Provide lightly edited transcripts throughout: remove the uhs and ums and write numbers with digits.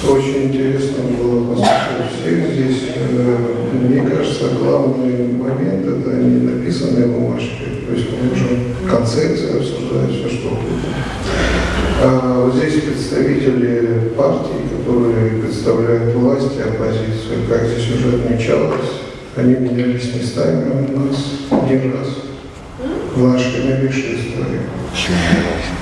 Очень интересно было послушать всех здесь. Мне кажется, главный момент – это не написанные бумажки. То есть мы можем концепции обсуждать, все что угодно. Вот здесь представители партий, которые представляют власть и оппозицию, как здесь уже отмечалось, они менялись местами у нас один раз в нашей новейшей истории.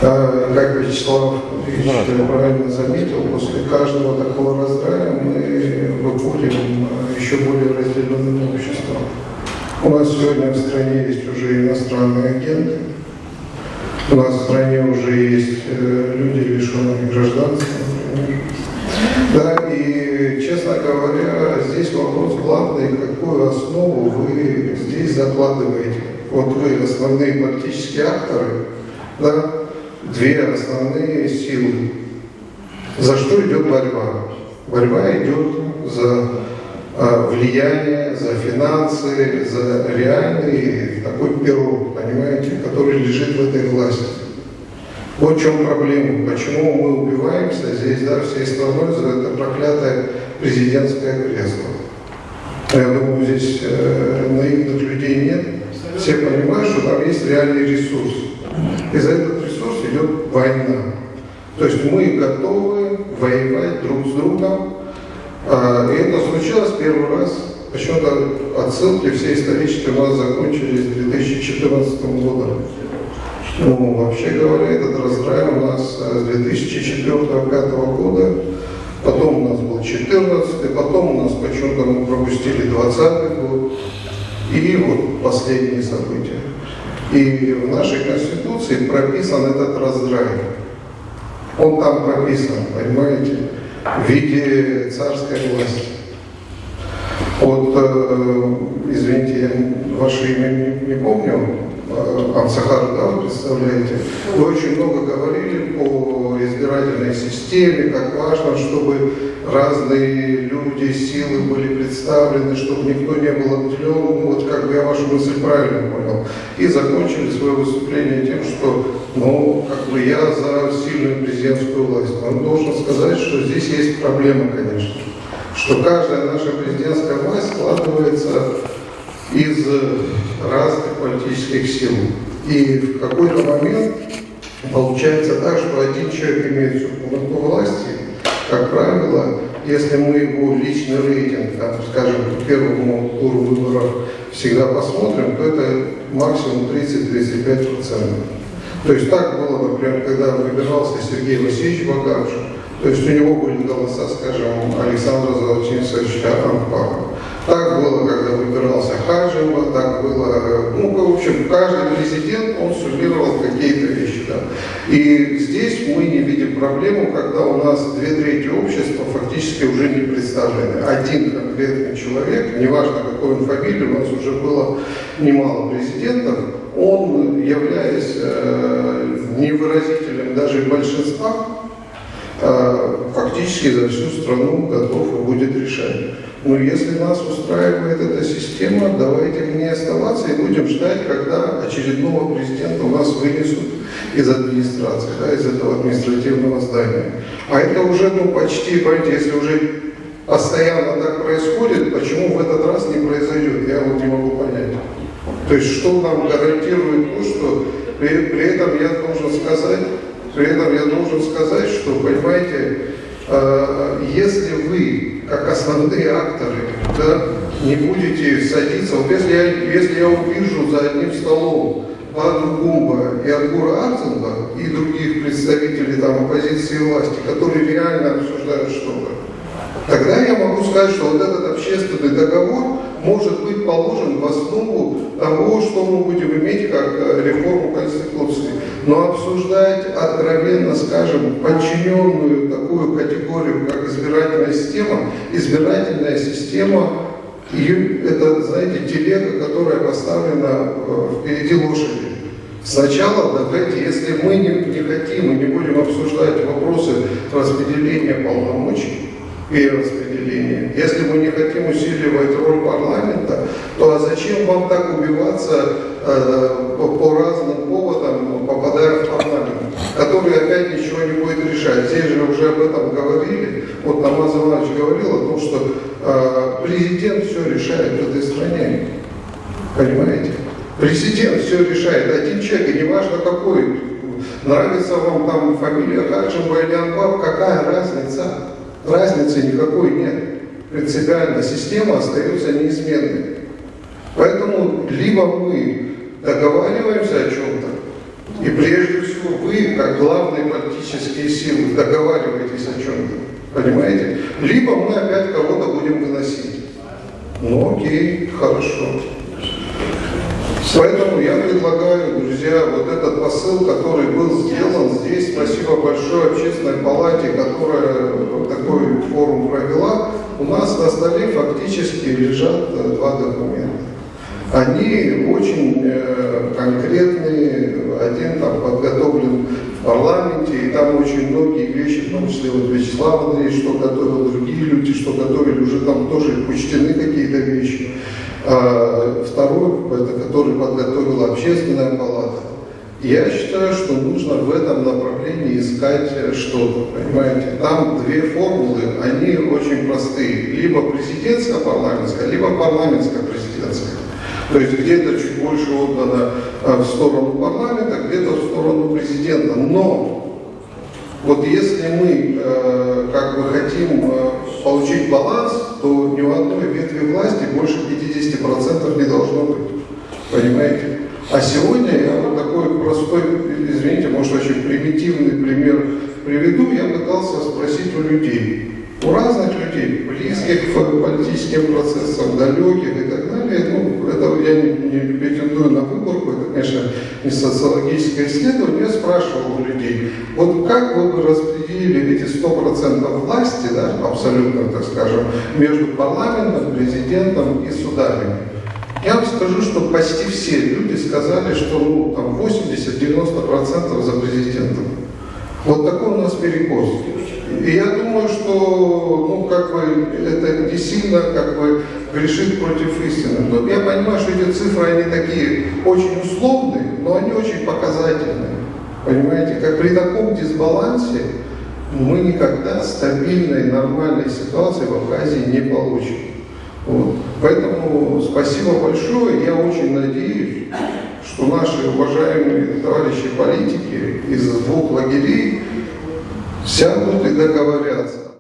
Как Вячеслав Ильич правильно заметил, после каждого такого раздрая мы выходим еще более разделенным обществом. У нас сегодня в стране есть уже иностранные агенты, у нас в стране уже есть люди, лишенные гражданства, например. Да, и, честно говоря, здесь вопрос главный, какую основу вы здесь закладываете. Вот вы основные политические акторы, да, две основные силы. За что идет борьба? Борьба идет за влияние, за финансы, за реальный такой пирог, понимаете, который лежит в этой власти. Вот в чем проблема. Почему мы убиваемся здесь, да, всей страной за это проклятое президентское кресло. Я думаю, здесь наивных людей нет. Все понимают, что там есть реальный ресурс. И за этот ресурс идет война. То есть мы готовы воевать друг с другом. И это случилось первый раз. Почему-то отсылки все исторические у нас закончились 2014 годом. Ну, вообще говоря, этот раздрай у нас с 2004-2005 года, потом у нас был 2014, потом у нас почему-то мы пропустили 2020 год, и вот последние события. И в нашей Конституции прописан этот раздрай. Он там прописан, понимаете, в виде царской власти. Вот, извините, я ваше имя не помню, Амсахар, да, вы представляете? Вы очень много говорили по избирательной системе, как важно, чтобы разные люди, силы были представлены, чтобы никто не был отделен. Вот как бы я вашу мысль правильно понял. И закончили свое выступление тем, что, ну, как бы я за сильную президентскую власть. Но должен сказать, что здесь есть проблема, конечно, что каждая наша президентская власть складывается из разных политических сил. И в какой-то момент получается так, что один человек имеет всю полноту власти, как правило, если мы его личный рейтинг, там, скажем, по первому туру выборов всегда посмотрим, то это максимум 30-35%. То есть так было, например, когда выбирался Сергей Васильевич Багаршин, то есть у него были голоса, скажем, Александра Золотинцевича Ампарова. Так было, когда выбирался Хаджима, так было, ну, в общем, каждый президент, он суммировал какие-то вещи, да. И здесь мы не видим проблему, когда у нас 2/3 общества фактически уже не представлены. Один конкретный человек, неважно какой он фамилия, у нас уже было немало президентов, он, являясь невыразителем даже большинства, фактически за всю страну готов и будет решать. Но если нас устраивает эта система, давайте в ней оставаться и будем ждать, когда очередного президента у нас вынесут из администрации, да, из этого административного здания. А это уже, ну, почти, понимаете, если уже постоянно так происходит, почему в этот раз не произойдет, я вот не могу понять. То есть, что нам гарантирует то, что при этом я должен сказать, что, понимаете, если вы, как основные акторы, да, не будете садиться, вот если я увижу за одним столом Баду Гумба и Ангура Арценба и других представителей там оппозиции и власти, которые реально обсуждают что-то, тогда я могу сказать, что вот этот общественный договор может быть положен в основу того, что мы будем иметь как реформу Конституции. Но обсуждать откровенно, скажем, подчиненную такую категорию, как избирательная система, это, знаете, телега, которая поставлена впереди лошади. Сначала давайте, если мы не хотим и не будем обсуждать вопросы распределения полномочий, перераспределения. Если мы не хотим усиливать роль парламента, то зачем вам так убиваться по разным поводам, попадая в парламент, который опять ничего не будет решать? решать. Здесь же уже об этом говорили. Вот Намаз Иванович говорил о том, что президент все решает в этой стране. Понимаете? Президент все решает. Один человек, и неважно какой, нравится вам там фамилия Хаджимба или Анбаб, какая разница? Разницы никакой нет. Принципиально система остается неизменной. Поэтому либо мы договариваемся о чем-то, и прежде всего вы, как главные политические силы, договариваетесь о чем-то, понимаете? Либо мы опять кого-то будем выносить. Ну окей, хорошо. Поэтому я предлагаю, друзья, вот этот посыл, который был сделан здесь, спасибо большое Общественной палате, которая такой форум провела, у нас на столе фактически лежат два документа. Они очень конкретные, один там подготовлен в парламенте, и там очень многие вещи, в том числе вот Вячеслав Андреевич, что готовил, другие люди, что готовили, уже там тоже учтены какие-то вещи. Второй, это который подготовила Общественная палата. Я считаю, что нужно в этом направлении искать что-то, понимаете. Там две формулы, они очень простые. Либо президентско-парламентская, либо парламентско-президентская. То есть где-то чуть больше отдано в сторону парламента, где-то в сторону президента. Но вот если мы как бы хотим получить баланс, то ни у одной ветви власти больше 50% не должно быть. Понимаете? А сегодня я вот такой простой, извините, может очень примитивный пример приведу. Я пытался спросить у людей. У разных людей, близких к политическим процессам, далеких и так далее, ну, это я не претендую на выборку, это, конечно, не социологическое исследование, я спрашивал у людей, вот как вы бы распределили эти 100% власти, да, абсолютно, так скажем, между парламентом, президентом и судами? Я вам скажу, что почти все люди сказали, что ну, там 80-90% за президентом. Вот такой у нас перекос. И я думаю, что ну, как бы, это не сильно как бы, грешит против истины. Но я понимаю, что эти цифры, они такие очень условные, но они очень показательные. Понимаете, как при таком дисбалансе мы никогда стабильной, нормальной ситуации в Абхазии не получим. Вот. Поэтому спасибо большое. Я очень надеюсь, что наши уважаемые товарищи политики из двух лагерей сядут и договорятся.